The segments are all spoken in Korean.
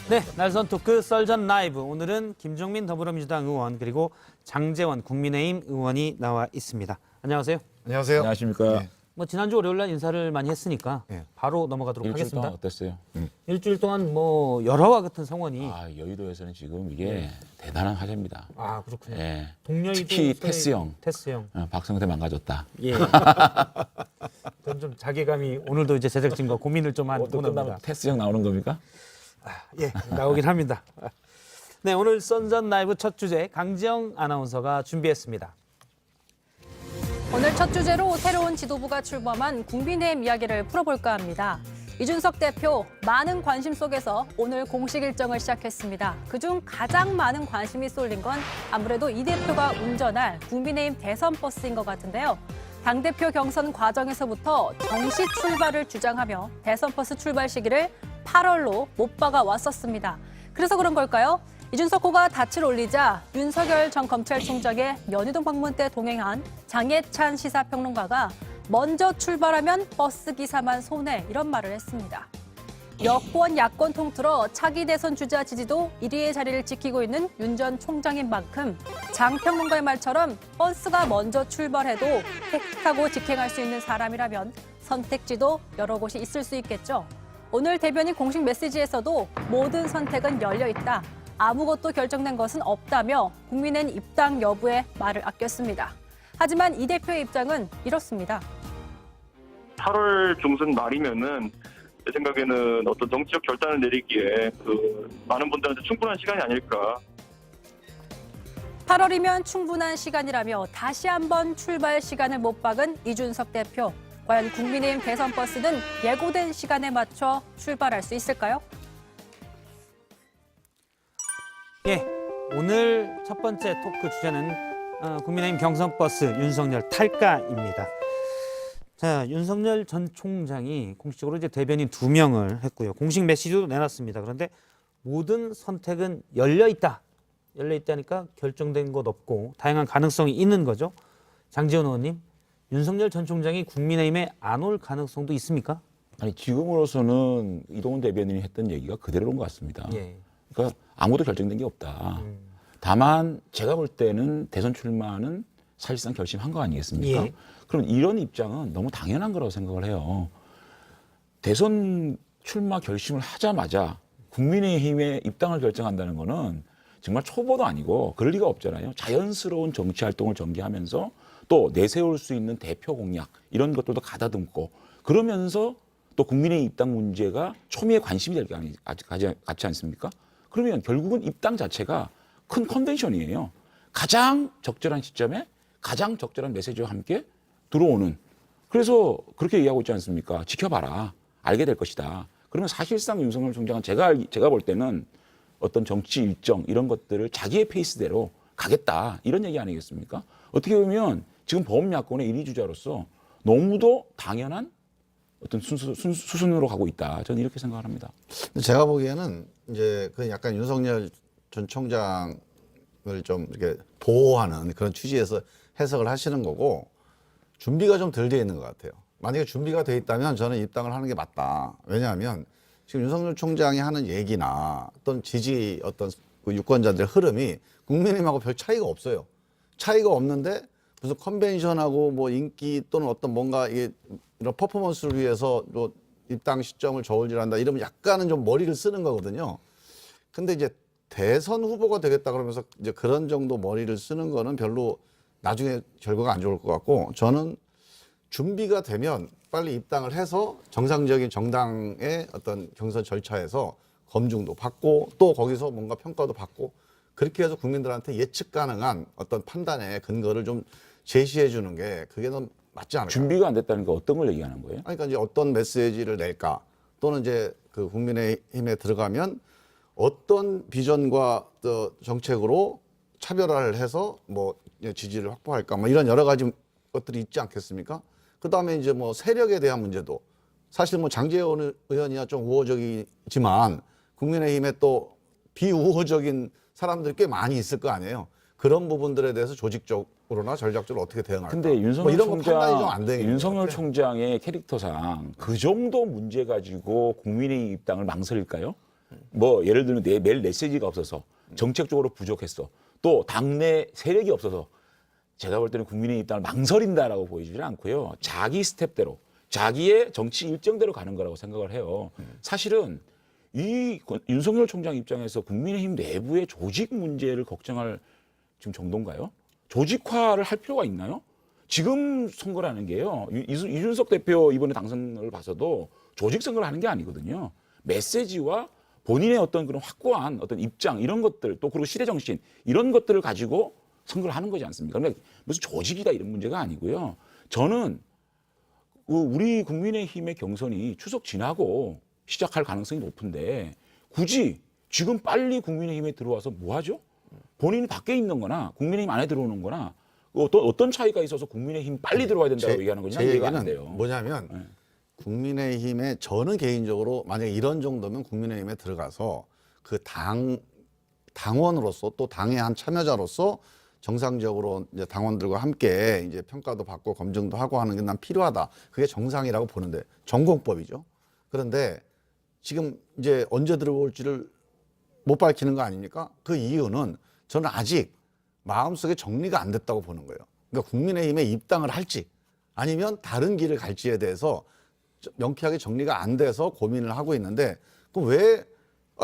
네, 날선 토크 썰전 라이브. 오늘은 김종민 더불어민주당 의원 그리고 장제원 국민의힘 의원이 나와 있습니다. 안녕하세요. 안녕하세요. 안녕하십니까. 네. 뭐 지난주 월요일날 인사를 많이 했으니까 네. 바로 넘어가도록 일주일 하겠습니다. 동안 어땠어요? 일주일 동안 뭐 열화와 같은 성원이 여의도에서는 지금 이게 대단한 화제입니다. 그렇군요. 예. 동료이도 특히 소위- 테스형. 테스형. 박성태 망가졌다. 예. 저는 좀 자괴감이 오늘도 이제 제작진과 고민을 좀 한 또 끝나면 오늘입니다. 테스형 나오는 겁니까? 예, 나오긴 합니다. 네, 오늘 썬전 라이브 첫 주제 강지영 아나운서가 준비했습니다. 오늘 첫 주제로 새로운 지도부가 출범한 국민의힘 이야기를 풀어볼까 합니다. 이준석 대표, 많은 관심 속에서 오늘 공식 일정을 시작했습니다. 그중 가장 많은 관심이 쏠린 건 아무래도 이 대표가 운전할 국민의힘 대선 버스인 것 같은데요. 당대표 경선 과정에서부터 정시 출발을 주장하며 대선 버스 출발 시기를 8월로 못 박아 왔었습니다. 그래서 그런 걸까요? 이준석 후가 닻을 올리자 윤석열 전 검찰총장의 연희동 방문 때 동행한 장예찬 시사평론가가 먼저 출발하면 버스 기사만 손해 이런 말을 했습니다. 여권 야권 통틀어 차기 대선 주자 지지도 1위의 자리를 지키고 있는 윤 전 총장인 만큼 장 평론가의 말처럼 버스가 먼저 출발해도 택하고 직행할 수 있는 사람이라면 선택지도 여러 곳이 있을 수 있겠죠. 오늘 대변인 공식 메시지에서도 모든 선택은 열려 있다. 아무것도 결정된 것은 없다며 국민의힘 입당 여부에 말을 아꼈습니다. 하지만 이 대표의 입장은 이렇습니다. 8월 중순 말이면은 제 생각에는 어떤 정치적 결단을 내리기에 많은 분들한테 충분한 시간이 아닐까. 8월이면 충분한 시간이라며 다시 한번 출발 시간을 못 박은 이준석 대표. 과연 국민의힘 대선 버스는 예고된 시간에 맞춰 출발할 수 있을까요? 예, 오늘 첫 번째 토크 주제는 국민의힘 경선 버스 윤석열 탈까입니다. 자, 윤석열 전 총장이 공식적으로 이제 대변인 2명을 했고요. 공식 메시지도 내놨습니다. 그런데 모든 선택은 열려 있다. 열려 있다니까 결정된 것 없고 다양한 가능성이 있는 거죠. 장지원 의원님, 윤석열 전 총장이 국민의힘에 안 올 가능성도 있습니까? 아니 지금으로서는 이동훈 대변인이 했던 얘기가 그대로인 것 같습니다. 예. 그러니까 아무도 결정된 게 없다. 다만 제가 볼 때는 대선 출마는 사실상 결심한 거 아니겠습니까? 예. 그럼 이런 입장은 너무 당연한 거라고 생각을 해요. 대선 출마 결심을 하자마자 국민의힘에 입당을 결정한다는 거는 정말 초보도 아니고 그럴 리가 없잖아요. 자연스러운 정치 활동을 전개하면서 또 내세울 수 있는 대표 공약 이런 것들도 가다듬고 그러면서 또 국민의 입당 문제가 초미의 관심이 될 게 같지 않습니까? 그러면 결국은 입당 자체가 큰 컨벤션이에요. 가장 적절한 시점에 가장 적절한 메시지와 함께 들어오는. 그래서 그렇게 얘기하고 있지 않습니까? 지켜봐라. 알게 될 것이다. 그러면 사실상 윤석열 총장은 제가 볼 때는 어떤 정치 일정 이런 것들을 자기의 페이스대로 가겠다. 이런 얘기 아니겠습니까? 어떻게 보면 지금 범야권의 1위 주자로서 너무도 당연한 어떤 수순으로 가고 있다. 저는 이렇게 생각을 합니다. 제가 보기에는 이제 그 약간 윤석열 전 총장을 좀 이렇게 보호하는 그런 취지에서 해석을 하시는 거고 준비가 좀 덜 돼 있는 것 같아요. 만약에 준비가 돼 있다면 저는 입당을 하는 게 맞다. 왜냐하면 지금 윤석열 총장이 하는 얘기나 어떤 지지 어떤 그 유권자들의 흐름이 국민의힘하고 별 차이가 없어요. 차이가 없는데 무슨 컨벤션하고 뭐 인기 또는 어떤 뭔가 이게 이런 퍼포먼스를 위해서 뭐 입당 시점을 저울질한다 이러면 약간은 좀 머리를 쓰는 거거든요. 근데 이제 대선 후보가 되겠다 그러면서 이제 그런 정도 머리를 쓰는 거는 별로 나중에 결과가 안 좋을 것 같고 저는 준비가 되면 빨리 입당을 해서 정상적인 정당의 어떤 경선 절차에서 검증도 받고 또 거기서 뭔가 평가도 받고 그렇게 해서 국민들한테 예측 가능한 어떤 판단의 근거를 좀 제시해 주는 게 그게 더 맞지 않을까. 준비가 안 됐다는 게 어떤 걸 얘기하는 거예요? 그러니까 이제 어떤 메시지를 낼까 또는 이제 그 국민의힘에 들어가면 어떤 비전과 또 정책으로 차별화를 해서 뭐 지지를 확보할까 뭐 이런 여러 가지 것들이 있지 않겠습니까? 그다음에 이제 뭐 세력에 대한 문제도 사실 뭐 장제원 의원이야 좀 우호적이지만 국민의힘에 또 비우호적인 사람들이 꽤 많이 있을 거 아니에요. 그런 부분들에 대해서 조직적으로나 전략적으로 어떻게 대응할까? 근데 윤석열 뭐 이런 거 판단이 좀 안 되는 윤석열 총장의 캐릭터상 그 정도 문제 가지고 국민의 입당을 망설일까요? 뭐 예를 들면 매일 메시지가 없어서 정책적으로 부족했어. 또 당내 세력이 없어서 제가 볼 때는 국민의 입장을 망설인다라고 보이지는 않고요. 자기 스텝대로 자기의 정치 일정대로 가는 거라고 생각을 해요. 사실은 이 윤석열 총장 입장에서 국민의힘 내부의 조직 문제를 걱정할 지금 정도인가요? 조직화를 할 필요가 있나요? 지금 선거라는 게요. 이준석 대표 이번에 당선을 봐서도 조직 선거를 하는 게 아니거든요. 메시지와 본인의 어떤 그런 확고한 어떤 입장 이런 것들 또 그리고 시대 정신 이런 것들을 가지고 선거를 하는 거지 않습니까? 그러니까 무슨 조직이다 이런 문제가 아니고요. 저는 우리 국민의힘의 경선이 추석 지나고 시작할 가능성이 높은데 굳이 지금 빨리 국민의힘에 들어와서 뭐 하죠? 본인이 밖에 있는 거나 국민의힘 안에 들어오는 거나 어떤 차이가 있어서 국민의힘 빨리 들어와야 된다고 얘기하는 건지 제 이해가 안 얘기는 돼요. 뭐냐면 국민의힘에 저는 개인적으로 만약에 이런 정도면 국민의힘에 들어가서 그 당원으로서 또 당의 한 참여자로서 정상적으로 이제 당원들과 함께 이제 평가도 받고 검증도 하고 하는 게 난 필요하다. 그게 정상이라고 보는데 전공법이죠. 그런데 지금 이제 언제 들어올지를 못 밝히는 거 아닙니까? 그 이유는 저는 아직 마음속에 정리가 안 됐다고 보는 거예요. 그러니까 국민의힘에 입당을 할지 아니면 다른 길을 갈지에 대해서 명쾌하게 정리가 안 돼서 고민을 하고 있는데 그 왜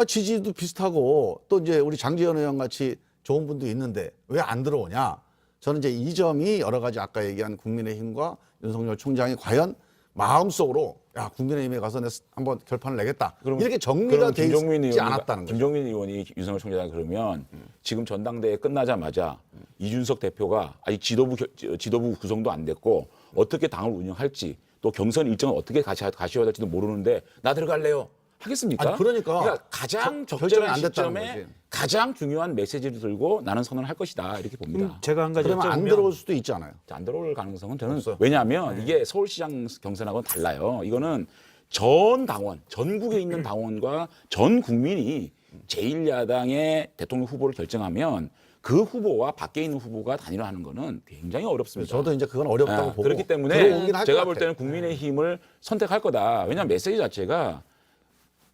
지지도 비슷하고 또 이제 우리 장지현 의원 같이 좋은 분도 있는데 왜 안 들어오냐? 저는 이제 이 점이 여러 가지 아까 얘기한 국민의힘과 윤석열 총장이 과연 마음속으로 야 국민의힘에 가서 한번 결판을 내겠다 이렇게 정리가 돼 있지 않았다는 거죠. 김종민 의원이 윤석열 총장 그러면 지금 전당대회 끝나자마자 이준석 대표가 아직 지도부 구성도 안 됐고 어떻게 당을 운영할지 또 경선 일정을 어떻게 가셔야 될지도 모르는데 나 들어갈래요. 하겠습니까? 아니, 그러니까 가장 결정이 적절한 안 됐다는 시점에 거지. 가장 중요한 메시지를 들고 나는 선언을 할 것이다 이렇게 봅니다. 제가 한 가지 그러면 안 여쭤보면 들어올 수도 있잖아요. 안 들어올 가능성은 저는 없어요. 왜냐하면 이게 서울시장 경선하고는 달라요. 이거는 전 당원, 전국에 있는 당원과 전 국민이 제1야당의 대통령 후보를 결정하면 그 후보와 밖에 있는 후보가 단일화하는 거는 굉장히 어렵습니다. 저도 이제 그건 어렵다고 보고 그렇기 때문에 들어오긴 할것 제가 볼 같아요. 때는 국민의힘을 선택할 거다. 왜냐하면 메시지 자체가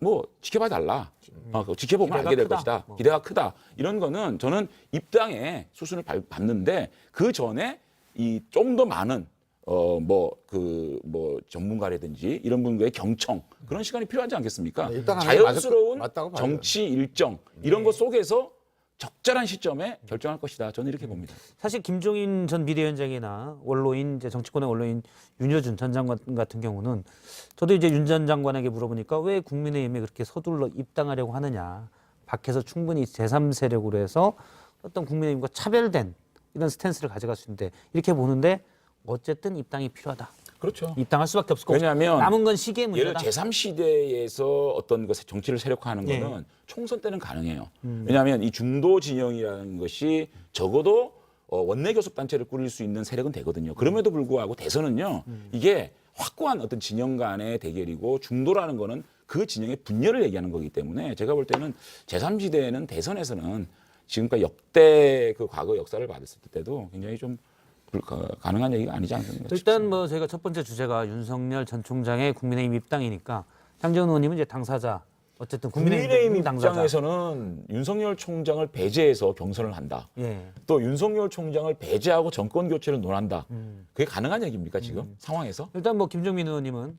뭐 지켜봐 달라. 지켜보면 기대가 알게 될 크다. 것이다. 기대가 크다. 이런 거는 저는 입당에 수순을 밟는데 그 전에 이 좀 더 많은 전문가라든지 이런 분과의 경청 그런 시간이 필요하지 않겠습니까? 네, 입당하는 게 자연스러운 맞다고 봐요. 정치 일정 이런 것 속에서 적절한 시점에 결정할 것이다. 저는 이렇게 봅니다. 사실 김종인 전 비대위원장이나 원로인 이제 정치권의 원로인 윤여준 전 장관 같은 경우는 저도 이제 윤 전 장관에게 물어보니까 왜 국민의힘에 그렇게 서둘러 입당하려고 하느냐. 밖에서 충분히 제3세력으로 해서 어떤 국민의힘과 차별된 이런 스탠스를 가져갈 수 있는데 이렇게 보는데 어쨌든 입당이 필요하다. 그렇죠. 입당할 수밖에 없을 거고 왜냐하면 남은 건 시기의 문제다. 예를 제3시대에서 어떤 것의 정치를 세력화하는 예. 거는 총선 때는 가능해요. 왜냐하면 이 중도 진영이라는 것이 적어도 원내 교섭단체를 꾸릴 수 있는 세력은 되거든요. 그럼에도 불구하고 대선은요. 이게 확고한 어떤 진영 간의 대결이고 중도라는 거는 그 진영의 분열을 얘기하는 거기 때문에 제가 볼 때는 제3시대에는 대선에서는 지금까지 역대 그 과거 역사를 봤을 때도 굉장히 좀 가능한 얘기가 아니지 않습니까? 일단 뭐 저희가 첫 번째 주제가 윤석열 전 총장의 국민의힘 입당이니까 장재원 의원님은 이제 당사자 어쨌든 국민의힘 당사자. 입장에서는 윤석열 총장을 배제해서 경선을 한다. 예. 또 윤석열 총장을 배제하고 정권 교체를 논한다. 그게 가능한 얘기입니까 지금 상황에서? 일단 뭐 김종민 의원님은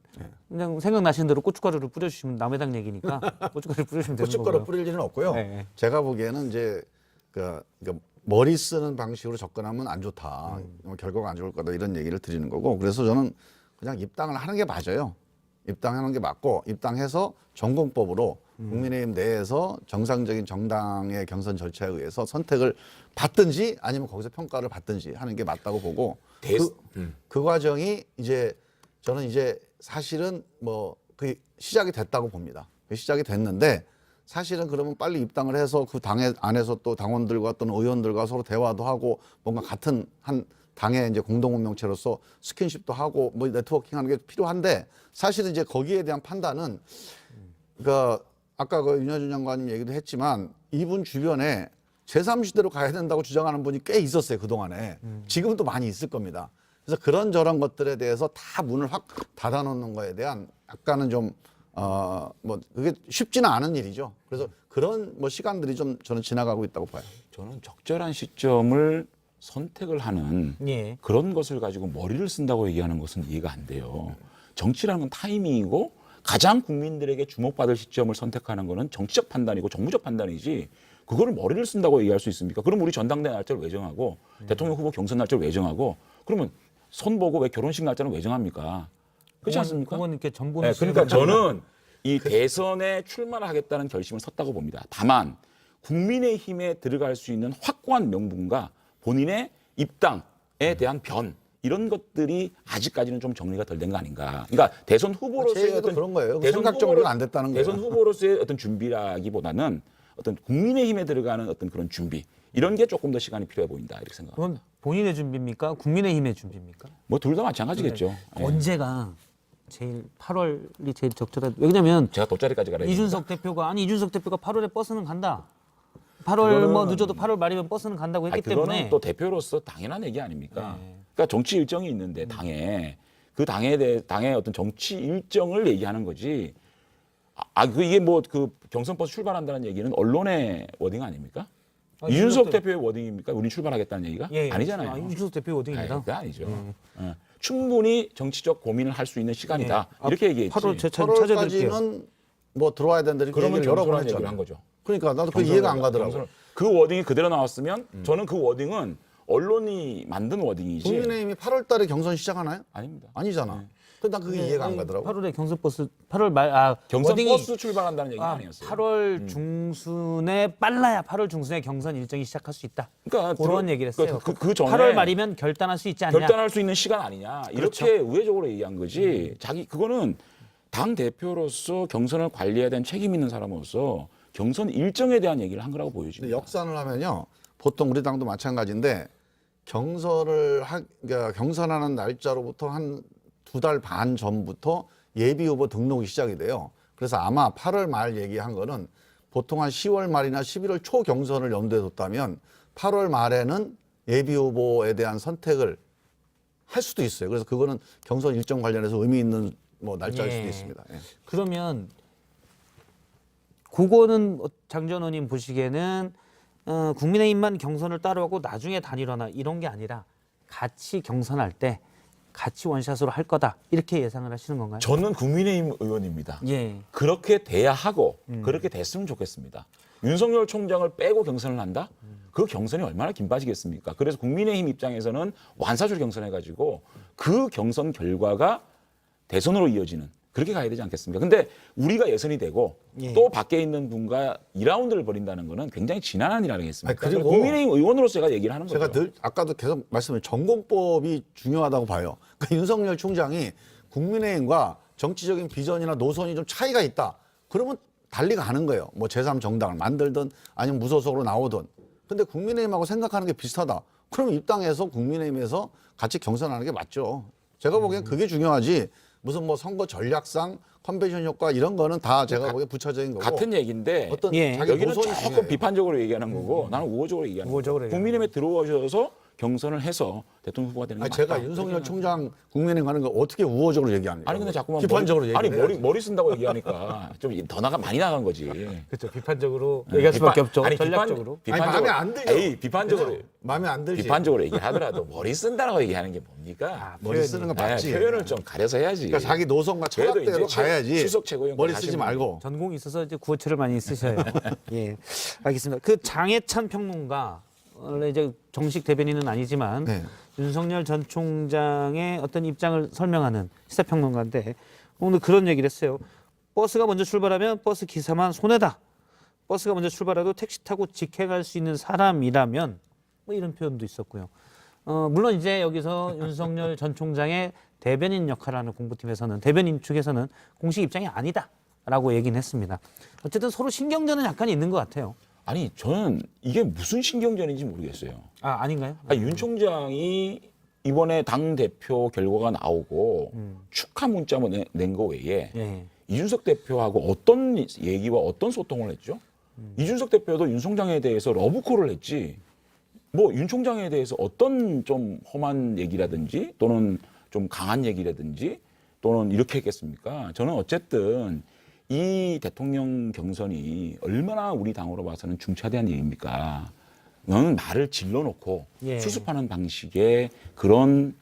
그냥 생각나시는 대로 고춧가루를 뿌려주시면 남의 당 얘기니까 고춧가루 뿌려주시면 되는 고춧가루 거고요. 뿌릴 일은 없고요. 네. 제가 보기에는 이제 그러니까 머리 쓰는 방식으로 접근하면 안 좋다. 결과가 안 좋을 거다 이런 얘기를 드리는 거고 그래서 저는 그냥 입당을 하는 게 맞아요. 입당하는 게 맞고 입당해서 전공법으로 국민의힘 내에서 정상적인 정당의 경선 절차에 의해서 선택을 받든지 아니면 거기서 평가를 받든지 하는 게 맞다고 보고 그 과정이 이제 저는 이제 사실은 뭐 그 시작이 됐다고 봅니다. 시작이 됐는데 사실은 그러면 빨리 입당을 해서 그 당의 안에서 또 당원들과 또는 의원들과 서로 대화도 하고 뭔가 같은 한 당의 이제 공동운명체로서 스킨십도 하고 뭐 네트워킹하는 게 필요한데 사실은 이제 거기에 대한 판단은 그러니까 아까 그 윤여준 장관님 얘기도 했지만 이분 주변에 제3시대로 가야 된다고 주장하는 분이 꽤 있었어요 그동안에. 지금도 많이 있을 겁니다. 그래서 그런저런 것들에 대해서 다 문을 확 닫아놓는 거에 대한 약간은 좀 뭐 그게 쉽지는 않은 일이죠. 그래서 그런 뭐 시간들이 좀 저는 지나가고 있다고 봐요. 저는 적절한 시점을 선택을 하는 예. 그런 것을 가지고 머리를 쓴다고 얘기하는 것은 이해가 안 돼요. 정치라는 건 타이밍이고 가장 국민들에게 주목받을 시점을 선택하는 거는 정치적 판단이고 정무적 판단이지 그거를 머리를 쓴다고 얘기할 수 있습니까? 그럼 우리 전당대 날짜를 왜 정하고 대통령 후보 경선 날짜를 왜 정하고 그러면 선 보고 왜 결혼식 날짜는 왜 정합니까? 그렇지 않습니까? 그건 이렇게 전부. 네, 그러니까 저는 이 대선에 출마를 하겠다는 결심을 섰다고 봅니다. 다만 국민의힘에 들어갈 수 있는 확고한 명분과 본인의 입당에 대한 변 이런 것들이 아직까지는 좀 정리가 덜 된 거 아닌가. 그러니까 대선 후보로서의 제 얘기도 그런 거예요. 생각 후보로- 정리가 안 됐다는 거예요. 대선 후보로서의 어떤 준비라기보다는 어떤 국민의힘에 들어가는 어떤 그런 준비 이런 게 조금 더 시간이 필요해 보인다 이렇게 생각합니다. 그건 본인의 준비입니까? 국민의힘의 준비입니까? 뭐 둘 다 마찬가지겠죠. 예. 언제가 제일 8월이 제일 적절한. 왜냐면 제가 돗자리까지 가라. 이준석 대표가 8월에 버스는 간다. 8월 뭐 늦어도 8월 말이면 버스는 간다고 했기 그거는 때문에 또 대표로서 당연한 얘기 아닙니까? 네. 그러니까 정치 일정이 있는데 당에 그 당의 어떤 정치 일정을 얘기하는 거지. 이게 뭐 그 경선 버스 출발한다는 얘기는 언론의 워딩 아닙니까? 이준석 대표의 워딩입니까? 우리 출발하겠다는 얘기가 아니잖아요. 이준석 대표 워딩입니다. 그게 아니죠. 예. 충분히 정치적 고민을 할 수 있는 시간이다. 이렇게 얘기했지. 8월 제 찾아드릴게요. 8월까지는 뭐 들어와야 된다 이렇게 그러면 얘기를 여러 번 경선한 얘기를 한 했잖아요. 거죠. 그러니까 나도 그 이해가 안 가더라고. 그 워딩이 그대로 나왔으면 저는 그 워딩은 언론이 만든 워딩이지. 국민의힘이 8월 달에 경선 시작하나요? 아닙니다. 아니잖아. 근데 난 그게 이해가 안 가더라고. 8월에 경선 버스 8월 경선 워딩이 버스 출발한다는 얘기가 아니었어요. 8월 중순에 빨라야 8월 중순에 경선 일정이 시작할 수 있다. 그러니까 그런 얘기를 했어요. 그 전에 8월 말이면 결단할 수 있지 않냐. 결단할 수 있는 시간 아니냐 이렇게 우회적으로 얘기한 거지. 자기 그거는 당 대표로서 경선을 관리해야 되는 책임 있는 사람으로서 경선 일정에 대한 얘기를 한 거라고 근데 보여집니다. 역산을 하면요. 보통 우리 당도 마찬가지인데 그러니까 경선하는 날짜로부터 한 2달 반 전부터 예비 후보 등록이 시작이 돼요. 그래서 아마 8월 말 얘기한 거는 보통 한 10월 말이나 11월 초 경선을 염두에 뒀다면 8월 말에는 예비 후보에 대한 선택을 할 수도 있어요. 그래서 그거는 경선 일정 관련해서 의미 있는 뭐 날짜일 수도 있습니다. 예. 그러면 그거는 장 전 의원님 보시기에는 국민의힘만 경선을 따로하고 나중에 단일화나 이런 게 아니라 같이 경선할 때 같이 원샷으로 할 거다 이렇게 예상을 하시는 건가요? 저는 국민의힘 의원입니다. 예. 그렇게 돼야 하고 그렇게 됐으면 좋겠습니다. 윤석열 총장을 빼고 경선을 한다? 그 경선이 얼마나 긴 빠지겠습니까? 그래서 국민의힘 입장에서는 완사주를 경선해가지고 그 경선 결과가 대선으로 이어지는 그렇게 가야 되지 않겠습니까? 근데 우리가 예선이 되고 예. 또 밖에 있는 분과 2라운드를 벌인다는 거는 굉장히 지난한 일 아니겠습니까? 아니, 그리고 국민의힘 의원으로서 제가 얘기를 하는 거죠. 제가 늘 아까도 계속 말씀드린 전공법이 중요하다고 봐요. 그러니까 윤석열 총장이 국민의힘과 정치적인 비전이나 노선이 좀 차이가 있다. 그러면 달리 가는 거예요. 뭐 제3정당을 만들든 아니면 무소속으로 나오든. 근데 국민의힘하고 생각하는 게 비슷하다. 그럼 입당해서 국민의힘에서 같이 경선하는 게 맞죠. 제가 보기엔 그게 중요하지. 무슨 뭐 선거 전략상 컨벤션 효과 이런 거는 다 제가 보기엔 부차적인 거고. 같은 얘기인데 어떤 예. 자기 여기는 노선이 조금 중요해요. 비판적으로 얘기하는 거고 나는 우호적으로 얘기하는 거고 우호적으로 얘기하는 국민의힘에 들어오셔서 경선을 해서 대통령 후보가 되는 게 아니, 제가 맞다. 윤석열 총장 국민의힘 가는 거 어떻게 우호적으로 얘기합니까? 아니 근데 자꾸만 비판적으로 아니 얘기해야지. 머리 쓴다고 얘기하니까 좀 더 많이 나간 거지. 그렇죠. 비판적으로 얘기할 수밖에 없죠. 아니, 전략적으로. 아니, 마음에 안 들죠. 에이, 비판적으로 그죠? 마음에 안 들지. 비판적으로 얘기를 하더라도 머리 쓴다고 얘기하는 게 뭡니까? 머리 쓰는 거 맞지. 표현을 좀 가려서 해야지. 그러니까 자기 노선과 그래도 철학대로 이제 가야지. 수석 최고위원 머리 다시 쓰지 한번 말고. 전공이 있어서 이제 구어체를 많이 쓰셔요. 예, 알겠습니다. 그 장해찬 평론가 원래 이제 정식 대변인은 아니지만 네. 윤석열 전 총장의 어떤 입장을 설명하는 시사평론가인데 오늘 그런 얘기를 했어요. 버스가 먼저 출발하면 버스 기사만 손해다. 버스가 먼저 출발해도 택시 타고 직행할 수 있는 사람이라면 뭐 이런 표현도 있었고요. 물론 이제 여기서 윤석열 전 총장의 대변인 역할을 하는 공보팀에서는 대변인 측에서는 공식 입장이 아니다라고 얘기는 했습니다. 어쨌든 서로 신경전은 약간 있는 것 같아요. 아니 저는 이게 무슨 신경전인지 모르겠어요. 아닌가요? 아니, 윤 총장이 이번에 당 대표 결과가 나오고 축하 문자 낸 거 외에 예. 이준석 대표하고 어떤 얘기와 어떤 소통을 했죠? 이준석 대표도 윤 총장에 대해서 러브콜을 했지. 뭐 윤 총장에 대해서 어떤 좀 험한 얘기라든지 또는 좀 강한 얘기라든지 또는 이렇게 했겠습니까? 저는 어쨌든 이 대통령 경선이 얼마나 우리 당으로 봐서는 중차대한 일입니까? 너는 말을 질러놓고 예. 수습하는 방식의 그런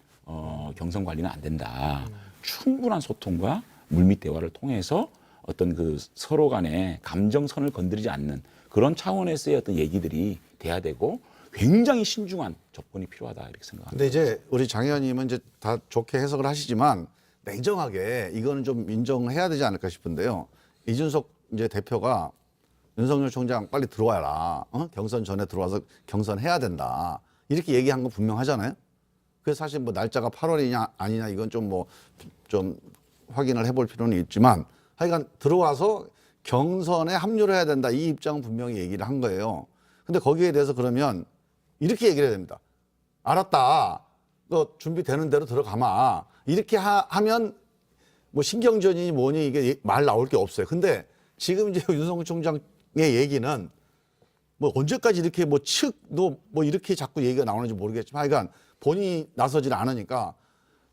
경선 관리는 안 된다. 충분한 소통과 물밑 대화를 통해서 어떤 그 서로 간의 감정선을 건드리지 않는 그런 차원에서의 어떤 얘기들이 돼야 되고 굉장히 신중한 접근이 필요하다 이렇게 생각합니다. 근데 이제 우리 장 의원님은 이제 다 좋게 해석을 하시지만 냉정하게 이거는 좀 인정해야 되지 않을까 싶은데요. 이준석 이제 대표가 윤석열 총장 빨리 들어와라. 경선 전에 들어와서 경선해야 된다. 이렇게 얘기한 거 분명하잖아요. 그래서 사실 뭐 날짜가 8월이냐 아니냐 이건 좀 좀 확인을 해볼 필요는 있지만 하여간 들어와서 경선에 합류를 해야 된다. 이 입장은 분명히 얘기를 한 거예요. 근데 거기에 대해서 그러면 이렇게 얘기를 해야 됩니다. 알았다. 너 준비되는 대로 들어가마. 이렇게 하면 뭐 신경전이니 뭐니 이게 말 나올 게 없어요. 근데 지금 이제 윤석열 총장의 얘기는 뭐 언제까지 이렇게 뭐 측도 뭐 이렇게 자꾸 얘기가 나오는지 모르겠지만 하여간 본인이 나서질 않으니까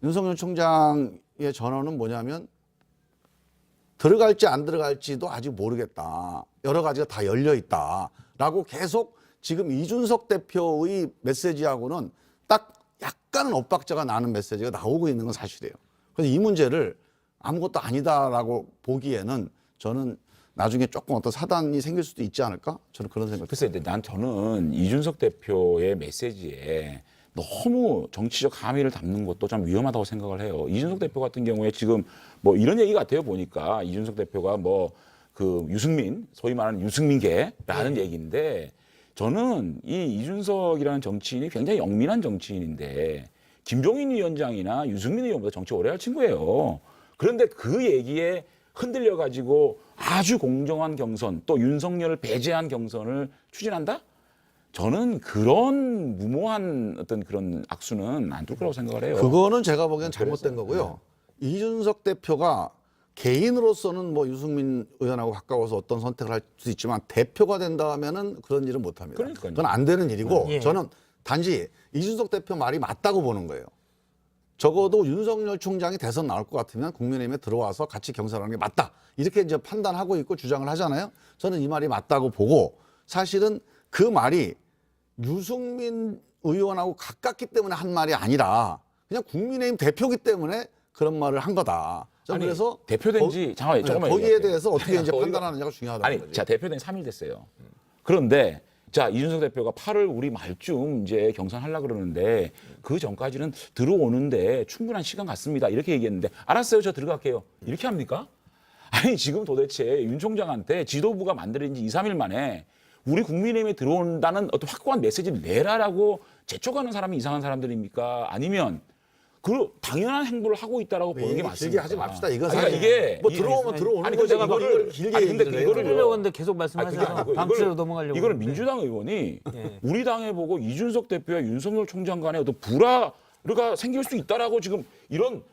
윤석열 총장의 전언은 뭐냐면 들어갈지 안 들어갈지도 아직 모르겠다. 여러 가지가 다 열려 있다라고 계속 지금 이준석 대표의 메시지하고는 딱 약간은 엇박자가 나는 메시지가 나오고 있는 건 사실이에요. 그래서 이 문제를 아무것도 아니다라고 보기에는 저는 나중에 조금 어떤 사단이 생길 수도 있지 않을까? 저는 그런 생각. 글쎄, 저는 이준석 대표의 메시지에 너무 정치적 함의를 담는 것도 좀 위험하다고 생각을 해요. 이준석 대표 같은 경우에 지금 뭐 이런 얘기 같아요. 보니까 이준석 대표가 뭐 그 유승민, 소위 말하는 유승민계라는 얘기인데 저는 이 이준석이라는 정치인이 굉장히 영민한 정치인인데 김종인 위원장이나 유승민 의원보다 정치 오래 할 친구예요. 그런데 그 얘기에 흔들려 가지고 아주 공정한 경선 또 윤석열을 배제한 경선을 추진한다? 저는 그런 무모한 어떤 그런 악수는 안 둘 거라고 생각을 해요. 그거는 제가 보기엔 잘못된 거고요. 이준석 대표가 개인으로서는 뭐 유승민 의원하고 가까워서 어떤 선택을 할 수 있지만 대표가 된다면은 그런 일은 못 합니다. 그러니까요. 그건 안 되는 일이고 예. 저는 단지 이준석 대표 말이 맞다고 보는 거예요. 적어도 윤석열 총장이 대선 나올 것 같으면 국민의힘에 들어와서 같이 경선하는 게 맞다. 이렇게 이제 판단하고 있고 주장을 하잖아요. 저는 이 말이 맞다고 보고 사실은 그 말이 유승민 의원하고 가깝기 때문에 한 말이 아니라 그냥 국민의힘 대표기 때문에 그런 말을 한 거다. 저는 아니, 그래서 대표된지 잠깐만요. 조금만 거기에 얘기할게요. 대해서 어떻게 이제 거기가- 판단하느냐가 중요하다는 아니, 거지. 자 대표된 3일 됐어요. 그런데 자 이준석 대표가 8월 우리 말쯤 이제 경선하려고 그러는데 그 전까지는 들어오는데 충분한 시간 같습니다. 이렇게 얘기했는데 알았어요, 저 들어갈게요. 이렇게 합니까? 아니 지금 도대체 윤 총장한테 지도부가 만들어진 지 2, 3일 만에 우리 국민의힘에 들어온다는 어떤 확고한 메시지를 내라라고 재촉하는 사람이 이상한 사람들입니까? 아니면 그 당연한 행보를 하고 있다라고 보는 게 길게 맞습니까? 하지 맙시다. 이거 아니, 사실 그러니까 이게 뭐 들어오면 들어오는 아니, 거지. 근데 이거를 길게 아니, 근데 얘기를 해요. 이거를 끊으려고 하는데 계속 아니, 말씀하셔서 그게 아니고 다음 주로 넘어가려고. 이거는 하는데. 민주당 의원이 예. 우리 당에 보고 이준석 대표와 윤석열 총장 간에 어떤 불화가 생길 수 있다라고 지금 이런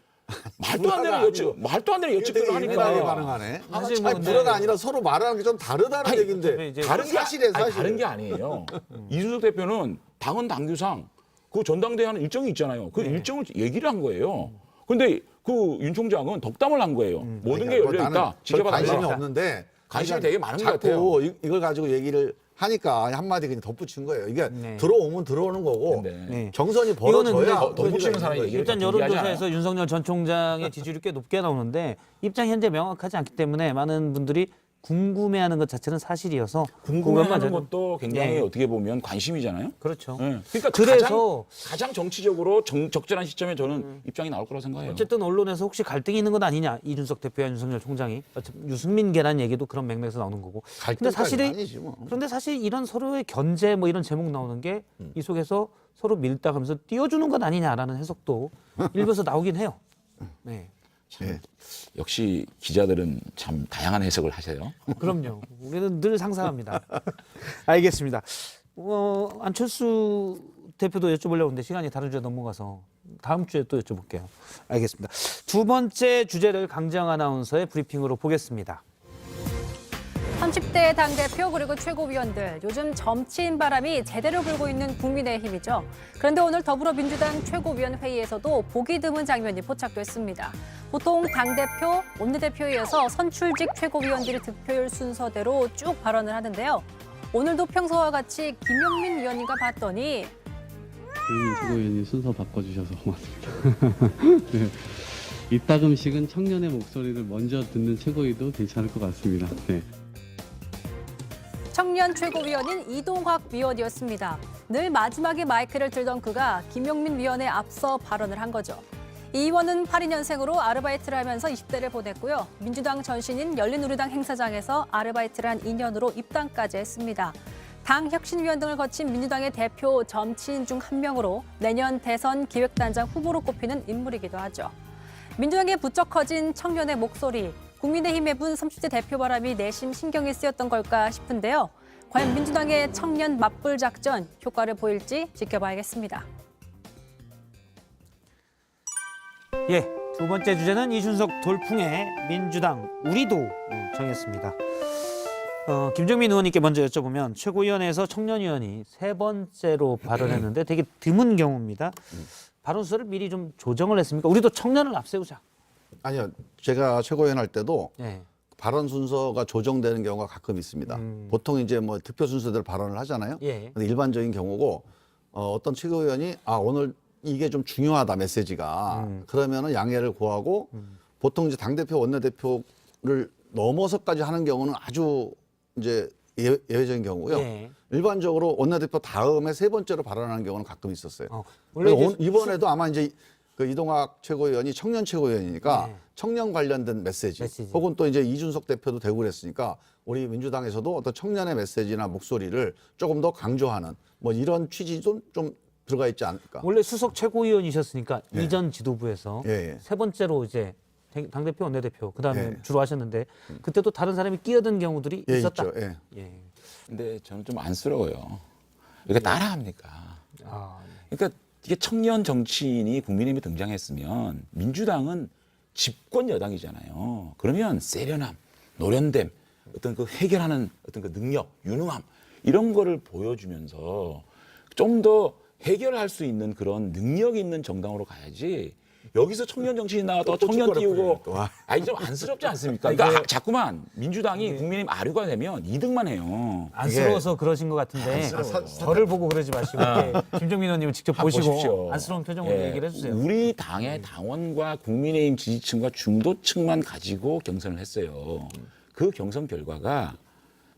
말도 안 되는 예측, 말도 안 되는 예측들을 되게 예민하게 하니까 반응하네. 사실 뭐 아니, 근데- 불화가 아니라 서로 말하는 게 좀 다르다는 아니, 얘기인데 이제 다른 게 사실이에요, 아니, 사실. 다른 게 아니에요. 이준석 대표는 당헌 당규상 그 전당대회 하는 일정이 있잖아요. 그 일정을 얘기를 한 거예요. 근데 그 윤 총장은 덕담을 한 거예요. 모든 게 뭐 열려 나는 있다. 별 지켜봐 관심이 달라. 없는데 관심이 그러니까 되게 많은 것 자꾸 같아요. 이걸 가지고 얘기를 하니까 한마디 그냥 덧붙인 거예요. 이게 네. 들어오면 들어오는 거고 근데 네. 경선이 이거는 근데 벌어져야 덧붙이는 사람이 얘기를 일단 더 길게 여론조사에서 하잖아요. 윤석열 전 총장의 지지율이 꽤 높게 나오는데 입장 현재 명확하지 않기 때문에 많은 분들이 궁금해하는 것 자체는 사실이어서 궁금해하는 그것만 것도 굉장히 예. 어떻게 보면 관심이잖아요. 그렇죠. 예. 그러니까 그래서 가장 정치적으로 적절한 시점에 저는 입장이 나올 거라고 생각해요. 어쨌든 언론에서 혹시 갈등이 있는 것 아니냐 이준석 대표와 윤석열 총장이 어차피 유승민계란 얘기도 그런 맥락에서 나오는 거고. 근데 사실이 아니지 뭐. 그런데 사실 이런 서로의 견제 뭐 이런 제목 나오는 게 이 속에서 서로 밀당하면서 띄워주는 것 아니냐라는 해석도 일부에서 나오긴 해요. 네, 예. 역시 기자들은 참 다양한 해석을 하세요. 그럼요. 우리는 늘 상상합니다. 알겠습니다. 안철수 대표도 여쭤보려고 했는데 시간이 다른 주에 넘어가서 다음 주에 또 여쭤볼게요. 알겠습니다. 두 번째 주제를 강정 아나운서의 브리핑으로 보겠습니다. 30대 당대표 그리고 최고위원들 요즘 점치인 바람이 제대로 불고 있는 국민의힘이죠. 그런데 오늘 더불어민주당 최고위원 회의에서도 보기 드문 장면이 포착됐습니다. 보통 당대표, 원내대표에 이어서 선출직 최고위원들이 득표율 순서대로 쭉 발언을 하는데요. 오늘도 평소와 같이 김용민 위원님과 봤더니 유민 최고위원님 순서 바꿔주셔서 고맙습니다. 네. 이따금씩은 청년의 목소리를 먼저 듣는 최고위도 괜찮을 것 같습니다. 네. 청년 최고위원인 이동학 위원이었습니다. 늘 마지막에 마이크를 들던 그가 김용민 위원에 앞서 발언을 한 거죠. 이 의원은 82년생으로 아르바이트를 하면서 20대를 보냈고요. 민주당 전신인 열린우리당 행사장에서 아르바이트를 한 2년으로 입당까지 했습니다. 당 혁신위원 등을 거친 민주당의 대표 정치인 중 한 명으로 내년 대선 기획단장 후보로 꼽히는 인물이기도 하죠. 민주당에 부쩍 커진 청년의 목소리, 국민의힘의 분 30대 대표 바람이 내심 신경이 쓰였던 걸까 싶은데요. 과연 민주당의 청년 맞불 작전 효과를 보일지 지켜봐야겠습니다. 예, 두 번째 주제는 이준석 돌풍의 민주당 우리도 정했습니다. 김정민 의원님께 먼저 여쭤보면 최고위원회에서 청년위원이 세 번째로 발언했는데 되게 드문 경우입니다. 발언 수를 미리 좀 조정을 했습니까? 우리도 청년을 앞세우자. 아니요, 제가 최고위원 할 때도 예. 발언 순서가 조정되는 경우가 가끔 있습니다. 보통 이제 뭐 득표 순서대로 발언을 하잖아요. 예. 근데 일반적인 경우고 어떤 최고위원이 오늘 이게 좀 중요하다 메시지가 그러면은 양해를 구하고 보통 이제 당대표 원내대표를 넘어서까지 하는 경우는 아주 이제 예외적인 경우고요. 예. 일반적으로 원내대표 다음에 세 번째로 발언하는 경우는 가끔 있었어요. 원래 그래서 이제 이번에도 아마 이제 그 이동학 최고위원이 청년 최고위원이니까 네. 청년 관련된 메시지 혹은 또 이제 이준석 대표도 되고 그랬으니까 우리 민주당에서도 어떤 청년의 메시지나 목소리를 조금 더 강조하는 뭐 이런 취지도 좀 들어가 있지 않을까. 원래 수석 최고위원이셨으니까 예. 이전 지도부에서 예. 세 번째로 이제 당대표 원내대표 그다음에 예. 주로 하셨는데 그때도 다른 사람이 끼어든 경우들이 예, 있었다. 있죠. 예. 예. 근데 저는 좀 안쓰러워요. 이렇게 따라합니까? 아, 그러니까 이게 청년 정치인이 국민의힘에 등장했으면 민주당은 집권 여당이잖아요. 그러면 세련함, 노련됨, 어떤 그 해결하는 어떤 그 능력, 유능함 이런 거를 보여주면서 좀 더 해결할 수 있는 그런 능력 있는 정당으로 가야지. 여기서 청년 정치인 나와서 청년 띄우고 아니 좀 안쓰럽지 않습니까? 그러니까 자꾸만 민주당이 국민의힘 아류가 되면 2등만 해요. 안쓰러워서 그러신 것 같은데 저를 보고 그러지 마시고 김정민 의원님을 직접 보시고 보십시오. 안쓰러운 표정으로 예, 얘기를 해주세요. 우리 당의 당원과 국민의힘 지지층과 중도층만 가지고 경선을 했어요. 그 경선 결과가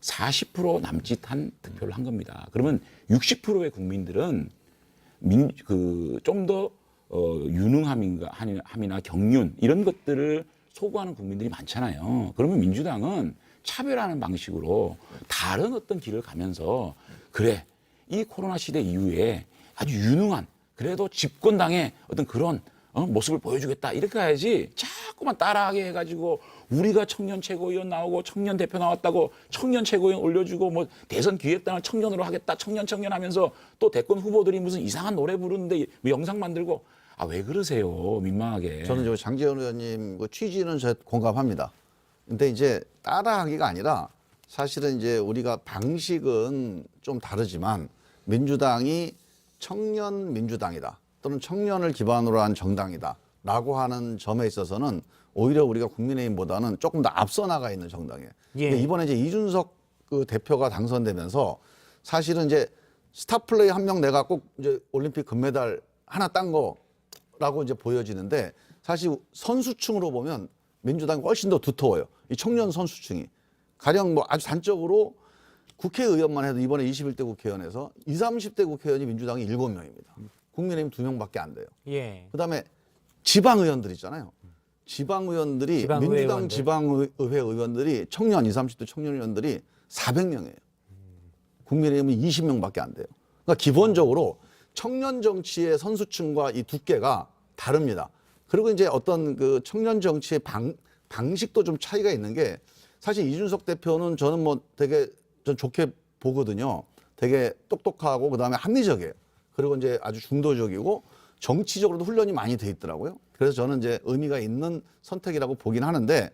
40% 남짓한 득표를 한 겁니다. 그러면 60%의 국민들은 좀 더 유능함이나 경륜 이런 것들을 소구하는 국민들이 많잖아요. 그러면 민주당은 차별하는 방식으로 다른 어떤 길을 가면서 그래 이 코로나 시대 이후에 아주 유능한 그래도 집권당의 어떤 그런 모습을 보여주겠다 이렇게 가야지 자꾸만 따라하게 해가지고 우리가 청년 최고위원 나오고 청년 대표 나왔다고 청년 최고위원 올려주고 뭐 대선 기획단을 청년으로 하겠다 청년 하면서 또 대권 후보들이 무슨 이상한 노래 부르는데 뭐 영상 만들고 왜 그러세요 민망하게. 저는 저 장제원 의원님 그 취지는 저 공감합니다. 근데 이제 따라하기가 아니라 사실은 이제 우리가 방식은 좀 다르지만 민주당이 청년 민주당이다 또는 청년을 기반으로 한 정당이다라고 하는 점에 있어서는 오히려 우리가 국민의힘보다는 조금 더 앞서 나가 있는 정당이에요. 예. 근데 이번에 이제 이준석 그 대표가 당선되면서 사실은 이제 스타 플레이 한 명 내가 꼭 이제 올림픽 금메달 하나 딴 거라고 이제 보여지는데 사실 선수층으로 보면 민주당이 훨씬 더 두터워요. 이 청년 선수층이 가령 뭐 아주 단적으로 국회의원만 해도 이번에 21대 국회의원에서 20, 30대 국회의원이 민주당이 7명입니다. 국민의힘 2명밖에 안 돼요. 예. 그다음에 지방의원들 있잖아요. 지방의원들이 지방의회 민주당 의원들. 지방의회 의원들이 청년 20, 30대 청년 의원들이 400명이에요. 국민의힘은 20명밖에 안 돼요. 그러니까 기본적으로 청년 정치의 선수층과 이 두께가 다릅니다. 그리고 이제 어떤 그 청년 정치의 방식도 좀 차이가 있는 게 사실 이준석 대표는 저는 뭐 되게 전 좋게 보거든요. 되게 똑똑하고 그다음에 합리적이에요. 그리고 이제 아주 중도적이고 정치적으로도 훈련이 많이 돼 있더라고요. 그래서 저는 이제 의미가 있는 선택이라고 보긴 하는데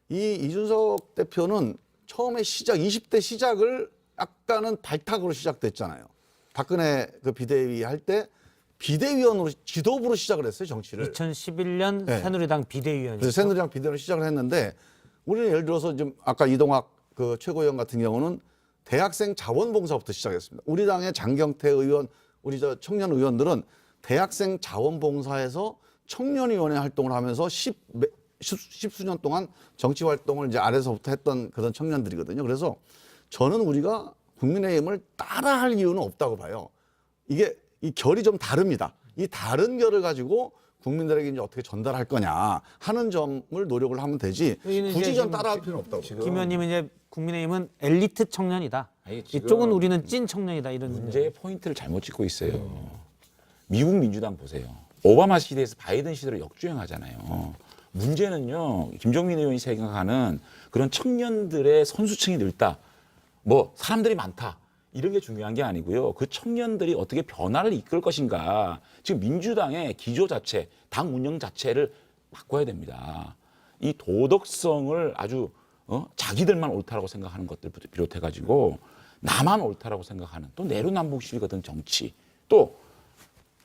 이 이준석 대표는 처음에 20대 시작을 약간은 발탁으로 시작됐잖아요. 박근혜 그 비대위 할 때 비대위원으로 지도부로 시작을 했어요, 정치를. 2011년 네. 새누리당 비대위원이죠. 그래서 새누리당 비대위로 시작을 했는데 우리는 예를 들어서 좀 아까 이동학 그 최고위원 같은 경우는 대학생 자원봉사부터 시작했습니다. 우리 당의 장경태 의원, 우리 저 청년 의원들은 대학생 자원봉사에서 청년위원회 활동을 하면서 십수년 동안 정치 활동을 이제 아래서부터 했던 그런 청년들이거든요. 그래서 저는 우리가 국민의힘을 따라할 이유는 없다고 봐요. 이게 이 결이 좀 다릅니다. 이 다른 결을 가지고 국민들에게 이제 어떻게 전달할 거냐 하는 점을 노력을 하면 되지 여기는 이제 굳이 전 지금 따라할 필요는 없다고. 김 의원님은 이제 국민의힘은 엘리트 청년이다. 아니, 지금 이쪽은 우리는 찐 청년이다. 이런 문제의 포인트를 잘못 짚고 있어요. 미국 민주당 보세요. 오바마 시대에서 바이든 시대로 역주행하잖아요. 문제는요, 김종민 의원이 생각하는 그런 청년들의 선수층이 늘다, 뭐 사람들이 많다, 이런 게 중요한 게 아니고요. 그 청년들이 어떻게 변화를 이끌 것인가. 지금 민주당의 기조 자체, 당 운영 자체를 바꿔야 됩니다. 이 도덕성을 아주 자기들만 옳다라고 생각하는 것들부터 비롯해가지고 나만 옳다라고 생각하는 또 내로남북주의 같은 정치, 또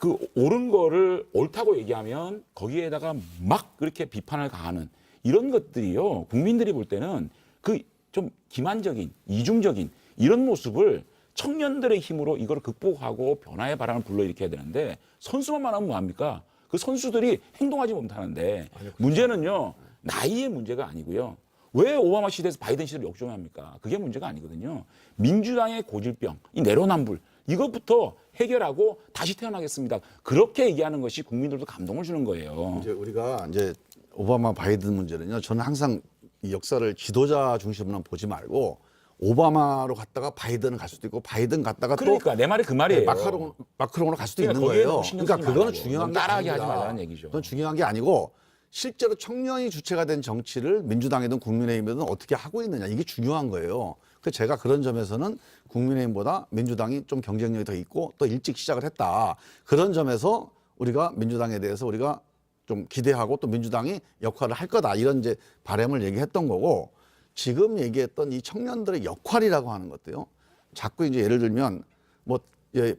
그 옳은 거를 옳다고 얘기하면 거기에다가 막 그렇게 비판을 가하는 이런 것들이요. 국민들이 볼 때는 그 좀 기만적인, 이중적인 이런 모습을 청년들의 힘으로 이걸 극복하고 변화의 바람을 불러일으켜야 되는데 선수만 말하면 뭐합니까? 그 선수들이 행동하지 못하는데 문제는요. 나이의 문제가 아니고요. 왜 오바마 시대에서 바이든 시대를 역주행합니까? 그게 문제가 아니거든요. 민주당의 고질병, 이 내로남불 이것부터 해결하고 다시 태어나겠습니다. 그렇게 얘기하는 것이 국민들도 감동을 주는 거예요. 이제 우리가 이제 오바마 바이든 문제는요. 저는 항상 이 역사를 지도자 중심으로 보지 말고 오바마로 갔다가 바이든 갈 수도 있고 바이든 갔다가 그러니까 내 말이 그 말이에요. 마크롱으로 갈 수도 그러니까 있는 거기에 거예요. 너무 신경 그러니까 쓰지 그거는 말라고. 중요한 게 따라하게 하지 아닙니다. 말라는 얘기죠. 그건 중요한 게 아니고 실제로 청년이 주체가 된 정치를 민주당이든 국민의힘이든 어떻게 하고 있느냐 이게 중요한 거예요. 그래서 제가 그런 점에서는 국민의힘보다 민주당이 좀 경쟁력이 더 있고 또 일찍 시작을 했다. 그런 점에서 우리가 민주당에 대해서 우리가 좀 기대하고 또 민주당이 역할을 할 거다. 이런 이제 바람을 얘기했던 거고 지금 얘기했던 이 청년들의 역할이라고 하는 것도요. 자꾸 이제 예를 들면 뭐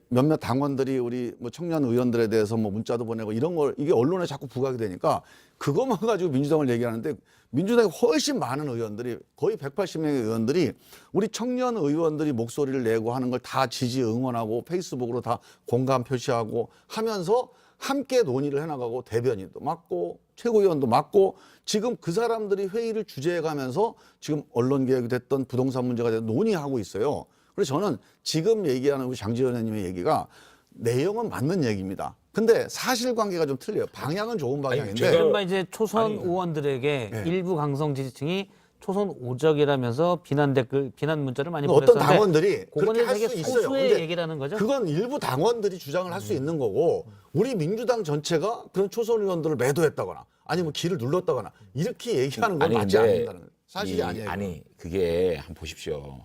몇몇 당원들이 우리 뭐 청년 의원들에 대해서 뭐 문자도 보내고 이런 걸 이게 언론에 자꾸 부각이 되니까 그것만 가지고 민주당을 얘기하는데 민주당에 훨씬 많은 의원들이 거의 180명의 의원들이 우리 청년 의원들이 목소리를 내고 하는 걸 다 지지 응원하고 페이스북으로 다 공감 표시하고 하면서 함께 논의를 해나가고 대변인도 맡고 최고위원도 맡고 지금 그 사람들이 회의를 주재해가면서 지금 언론개혁이 됐던 부동산 문제가 됐든 논의하고 있어요. 그래서 저는 지금 얘기하는 우리 장지원 의원님의 얘기가 내용은 맞는 얘기입니다. 근데 사실관계가 좀 틀려요. 방향은 좋은 방향인데. 이른바 이제 초선 의원들에게 네. 일부 강성 지지층이 초선 오적이라면서 비난 댓글, 비난 문자를 많이 어떤 보냈었는데 당원들이 그렇게 그거는 할 되게 수 있어요. 소수의 근데 얘기라는 거죠. 그건 일부 당원들이 주장을 할 수 있는 거고 우리 민주당 전체가 그런 초선 의원들을 매도했다거나 아니면 길을 눌렀다거나 이렇게 얘기하는 건 맞지 근데 않는다는 거예요. 사실이 아니에요. 아니 그게 한번 보십시오.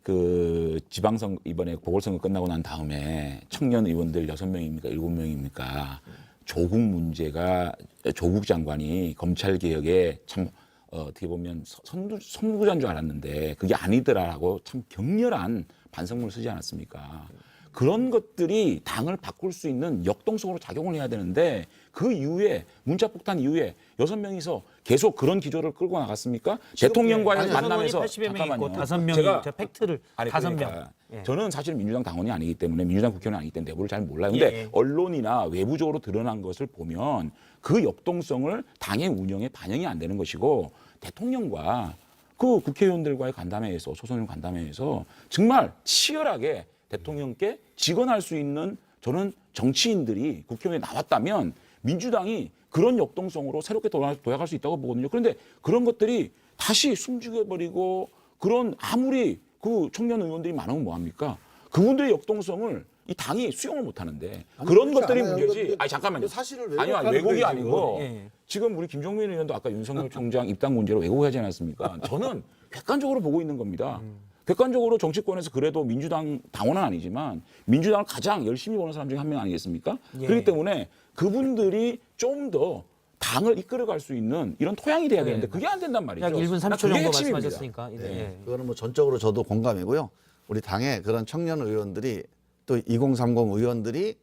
그 지방선 이번에 보궐선거 끝나고 난 다음에 청년 의원들 6명입니까 7명입니까 조국 문제가 조국 장관이 검찰 개혁에 참 어떻게 보면 선구자인 줄 알았는데 그게 아니더라고 참 격렬한 반성문을 쓰지 않았습니까? 그런 것들이 당을 바꿀 수 있는 역동성으로 작용을 해야 되는데 그 이후에 문자폭탄 이후에 6명이서 계속 그런 기조를 끌고 나갔습니까? 대통령과의 만남에서 80여 명 있고 잠깐만요. 5명이 저 팩트를 아니, 5명. 그러니까 예. 저는 사실 민주당 당원이 아니기 때문에 민주당 국회의원이 아니기 때문에 내부를 잘 몰라요. 근데 예. 언론이나 외부적으로 드러난 것을 보면 그 역동성을 당의 운영에 반영이 안 되는 것이고 대통령과 그 국회의원들과의 간담회에서 소선의원 간담회에서 정말 치열하게 대통령께 직언할 수 있는 저는 정치인들이 국회의원에 나왔다면 민주당이 그런 역동성으로 새롭게 도약할 수 있다고 보거든요. 그런데 그런 것들이 다시 숨죽여버리고 그런 아무리 그 청년 의원들이 많으면 뭐합니까? 그분들의 역동성을 이 당이 수용을 못하는데 그런 그렇지 것들이 않아요. 문제지. 아니 잠깐만요. 사실을 아니요, 왜곡하는 왜곡이 거예요, 아니고 예. 지금 우리 김종민 의원도 아까 윤석열 총장 입당 문제로 왜곡하지 않았습니까? 저는 객관적으로 보고 있는 겁니다. 객관적으로 정치권에서 그래도 민주당 당원은 아니지만 민주당을 가장 열심히 보는 사람 중에 한 명 아니겠습니까? 예. 그렇기 때문에 그분들이 좀 더 당을 이끌어갈 수 있는 이런 토양이 돼야 되는데 그게 안 된단 말이죠. 약 1분 30초 그게 정도 핵심입니다. 말씀하셨으니까. 예. 그거는 뭐 전적으로 저도 공감이고요. 우리 당의 그런 청년 의원들이 또 2030 의원들이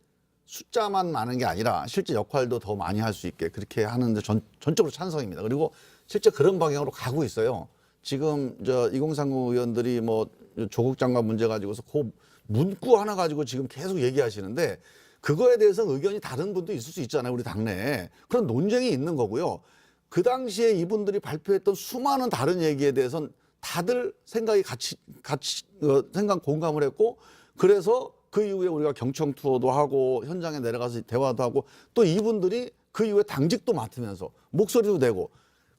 숫자만 많은 게 아니라 실제 역할도 더 많이 할 수 있게 그렇게 하는데 전적으로 찬성입니다. 그리고 실제 그런 방향으로 가고 있어요. 지금 2030 의원들이 뭐 조국 장관 문제 가지고서 그 문구 하나 가지고 지금 계속 얘기하시는데 그거에 대해서 의견이 다른 분도 있을 수 있잖아요. 우리 당내에. 그런 논쟁이 있는 거고요. 그 당시에 이분들이 발표했던 수많은 다른 얘기에 대해서는 다들 생각이 같이 생각 공감을 했고 그래서 그 이후에 우리가 경청 투어도 하고 현장에 내려가서 대화도 하고 또 이분들이 그 이후에 당직도 맡으면서 목소리도 내고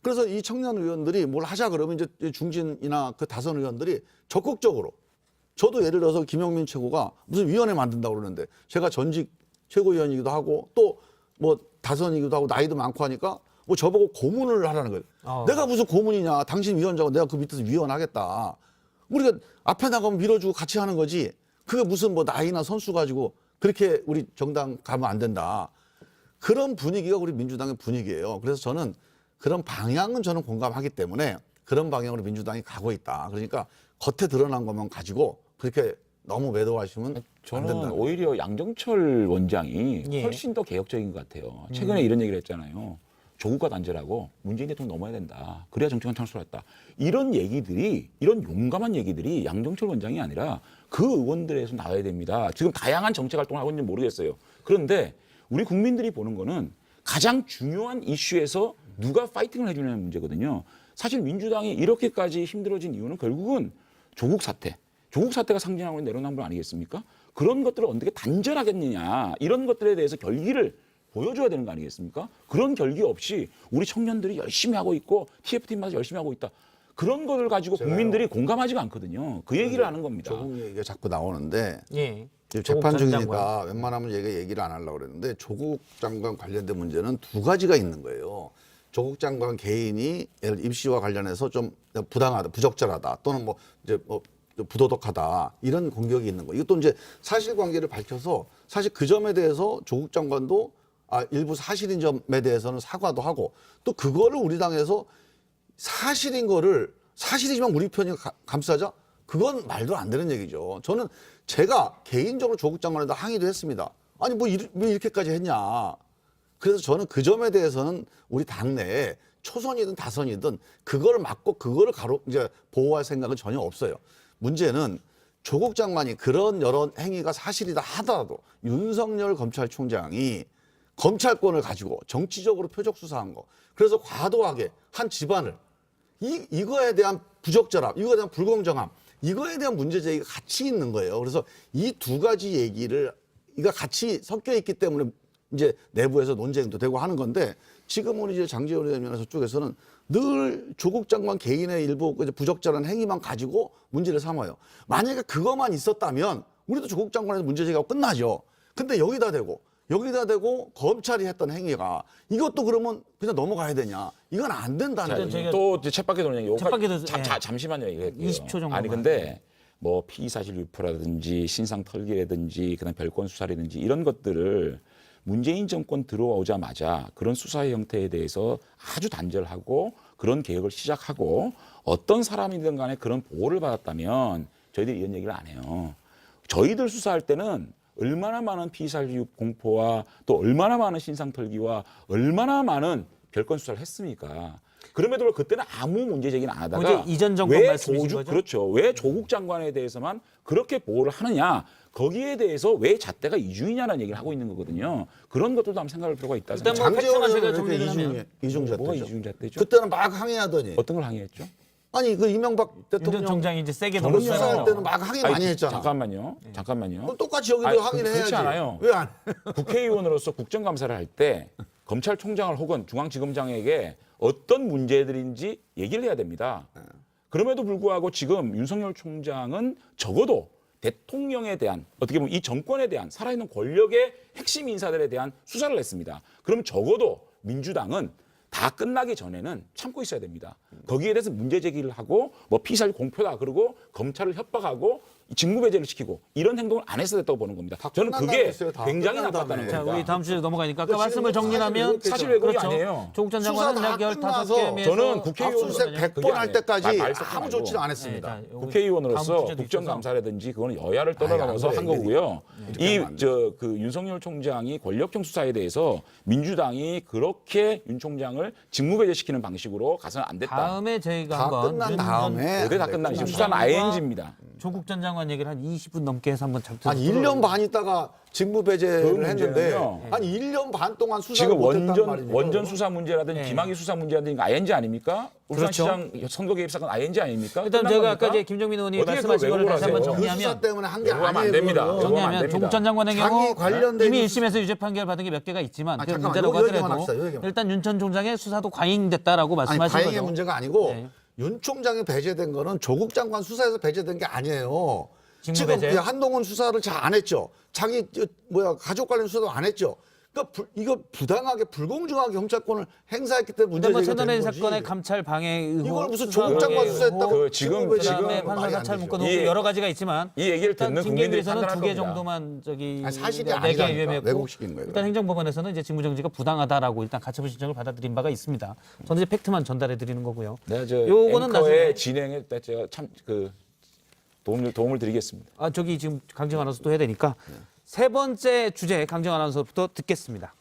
그래서 이 청년 의원들이 뭘 하자 그러면 이제 중진이나 그 다선 의원들이 적극적으로 저도 예를 들어서 김영민 최고가 무슨 위원회 만든다고 그러는데 제가 전직 최고위원이기도 하고 또 뭐 다선이기도 하고 나이도 많고 하니까 뭐 저보고 고문을 하라는 거예요. 내가 무슨 고문이냐. 당신 위원장고 내가 그 밑에서 위원 하겠다. 우리가 앞에 나가면 밀어주고 같이 하는 거지. 그게 무슨 뭐 나이나 선수 가지고 그렇게 우리 정당 가면 안 된다. 그런 분위기가 우리 민주당의 분위기예요. 그래서 저는 그런 방향은 저는 공감하기 때문에 그런 방향으로 민주당이 가고 있다. 그러니까 겉에 드러난 것만 가지고 그렇게 너무 매도하시면 안 저는 된다. 오히려 양정철 원장이 예. 훨씬 더 개혁적인 것 같아요. 최근에 이런 얘기를 했잖아요. 조국과 단절하고 문재인 대통령 넘어야 된다. 그래야 정치권 창출했다. 이런 얘기들이 이런 용감한 얘기들이 양정철 원장이 아니라 그 의원들에서 나와야 됩니다. 지금 다양한 정책 활동을 하고 있는지 모르겠어요. 그런데 우리 국민들이 보는 거는 가장 중요한 이슈에서 누가 파이팅을 해주냐는 문제거든요. 사실 민주당이 이렇게까지 힘들어진 이유는 결국은 조국 사태가 상징하고 있는 내로남불 아니겠습니까? 그런 것들을 어떻게 단절하겠느냐 이런 것들에 대해서 결기를 보여줘야 되는 거 아니겠습니까? 그런 결기 없이 우리 청년들이 열심히 하고 있고 TF팀마다 열심히 하고 있다. 그런 것을 가지고 국민들이 공감하지가 않거든요. 그 얘기를 하는 겁니다. 조국 얘기가 자꾸 나오는데 예. 지금 조국 재판 전 중이니까 장관. 웬만하면 얘기를 안 하려고 그랬는데 조국 장관 관련된 문제는 두 가지가 있는 거예요. 조국 장관 개인이 예를 들어 입시와 관련해서 좀 부당하다, 부적절하다 또는 뭐 이제 뭐 부도덕하다 이런 공격이 있는 거. 이것도 이제 사실관계를 밝혀서 사실 그 점에 대해서 조국 장관도 일부 사실인 점에 대해서는 사과도 하고 또 그거를 우리 당에서 사실인 거를 사실이지만 우리 편이 감싸자? 그건 말도 안 되는 얘기죠. 저는 제가 개인적으로 조국 장관에다 항의도 했습니다. 아니 뭐 왜 이렇게까지 했냐. 그래서 저는 그 점에 대해서는 우리 당내에 초선이든 다선이든 그거를 막고 그거를 이제 보호할 생각은 전혀 없어요. 문제는 조국 장관이 그런 여러 행위가 사실이다 하더라도 윤석열 검찰총장이 검찰권을 가지고 정치적으로 표적 수사한 거. 그래서 과도하게 한 집안을 이거에 대한 부적절함, 이거에 대한 불공정함, 이거에 대한 문제 제기가 같이 있는 거예요. 그래서 이 두 가지 얘기를 이가 같이 섞여 있기 때문에 이제 내부에서 논쟁도 되고 하는 건데 지금은 이제 장제원 의원이나 저쪽에서는 늘 조국 장관 개인의 일부 부적절한 행위만 가지고 문제를 삼아요. 만약에 그것만 있었다면 우리도 조국 장관에서 문제 제기하고 끝나죠. 근데 여기다 대고 검찰이 했던 행위가 이것도 그러면 그냥 넘어가야 되냐? 이건 안 된다는 자, 거죠. 또 챗바퀴 도는 얘기. 챗바퀴도, 예. 잠시만요. 얘기할게요. 20초 정도만. 아니 근데 뭐 피의사실 유포라든지 신상 털기라든지 그다음 별건 수사라든지 이런 것들을 문재인 정권 들어오자마자 그런 수사의 형태에 대해서 아주 단절하고 그런 개혁을 시작하고 어떤 사람이든 간에 그런 보호를 받았다면 저희들이 이런 얘기를 안 해요. 저희들 수사할 때는 얼마나 많은 피의사실 공포와 또 얼마나 많은 신상 털기와 얼마나 많은 별건 수사를 했습니까? 그럼에도 불구하고 그때는 아무 문제 제기는 안 하다가 어제 이전 정권 말씀이신 거죠? 그렇죠. 왜 조국 장관에 대해서만 그렇게 보호를 하느냐? 거기에 대해서 왜 잣대가 이중이냐는 얘기를 하고 있는 거거든요. 그런 것들도 한번 생각할 필요가 있다 일단 생각합니다. 뭐 장제원 팩트만 제가 의원은 이렇게 정리를 하면. 이중잣대죠. 뭐가 이중잣대죠? 그때는 막 항의하더니 어떤 걸 항의했죠? 아니 그 이명박 윤 대통령 총장이 이제 세게 저는 수사할 돌았어요. 때는 막 항의 많이 아니, 했잖아. 잠깐만요. 그럼 똑같이 여기도 아니, 항의를 그렇지 해야지. 않아요. 왜 안? 국회의원으로서 국정감사를 할 때 검찰총장을 혹은 중앙지검장에게 어떤 문제들인지 얘기를 해야 됩니다. 그럼에도 불구하고 지금 윤석열 총장은 적어도 대통령에 대한 어떻게 보면 이 정권에 대한 살아있는 권력의 핵심 인사들에 대한 수사를 했습니다. 그럼 적어도 민주당은 다 끝나기 전에는 참고 있어야 됩니다. 거기에 대해서 문제 제기를 하고 뭐 피살 공표다 그러고 검찰을 협박하고 직무 배제를 시키고 이런 행동을 안 했어야 됐다고 보는 겁니다. 저는 끝난다고 그게 했어요. 다 굉장히 끝난 나빴다는 다음에. 자, 겁니다. 우리 다음 주제 넘어가니까 아까 그러니까 말씀을 지금 정리하면 사실 왜곡이 그렇죠. 아니에요. 조국 전 수사 장관은 다 약 끝나서 15개에서 저는 국회의원 압수수색 100번 할 때까지 아무 조치를 안 했습니다. 네, 자, 요거 국회의원으로서 다음 주제도 국정감사라든지 그거는 여야를 떠나가면서 아니, 한 안 거고요. 이렇게 하면 안 돼요. 그 윤석열 총장이 권력형 수사에 대해서 민주당이 그렇게 윤 총장을 직무배제시키는 방식으로 가서는 안 됐다. 다음에 저희가 다 한번 끝난 윤 다음에 어디 다 네, 끝나면 끝난 수사는 다음에 ING입니다. 조국 전 장관 얘기를 한 20분 넘게 해서 한번 잡죠. 아니 1년 반 있다가 직무 그 배제를 했는데 문제는요. 아니 1년 반 동안 수사를 지금 못했단 말입니까? 원전 수사 문제라든지 네. 김학의 수사 문제라든지 ING 아닙니까? 그렇죠. 울산시장 선거 개입 사건 ING 아닙니까? 일단 끝난 제가 겁니까? 아까 이제 김종민 의원이 어떻게 말씀하신 그걸 거를 다시 한번 왜곡을 하세요? 그 수사 정리하면 때문에 한 게 왜곡하면 안 아니에요. 됩니다. 그거는. 정리하면 안 정리하면 됩니다. 조국 전 장관의 자기 경우 관련된 이미 수- 1심에서 유죄 판결 받은 게 몇 개가 있지만 아니, 그 잠깐만, 문제라고 요 얘기만 하더라도 합시다, 요 얘기만. 일단 윤 전 총장의 수사도 과잉됐다라고 아니 말씀하신 다행의 거죠. 문제가 아니고 네. 윤 총장이 배제된 거는 조국 장관 수사에서 배제된 게 아니에요. 직무 지금 배제? 한동훈 수사를 잘 안 했죠. 자기 가족 관련 수사도 안 했죠. 그러니까 이거 부당하게 불공정하게 경찰권을 행사했기 때문에 근데 뭐 문제제기가 된 채널A 거지. 사건의 감찰 방해 의혹, 이걸 무슨 수사 조국 장관 방해 수사했다고 의혹, 그 지금- 직무 배제가 그다음에 지금 판사 말이 안 사찰 되죠. 문건 이- 의혹 여러 가지가 있지만 이 얘기를 일단 듣는 징계위에서는 국민들이 2개 판단할 겁니다. 정도만 저기 아니, 사실이 4개 아니라니까. 유예했고 왜곡시킨 거예요. 일단 행정법원에서는 이제 직무정지가 부당하다라고 일단 가처분 신청을 받아들인 바가 있습니다. 저는 이제 팩트만 전달해 드리는 거고요. 내가 저 요거는 앵커의 나중에 진행에 제가 참 그 도움을 드리겠습니다. 아 저기 지금 강정 아나운서도 해야 되니까 세 번째 주제 강정 아나운서부터 듣겠습니다.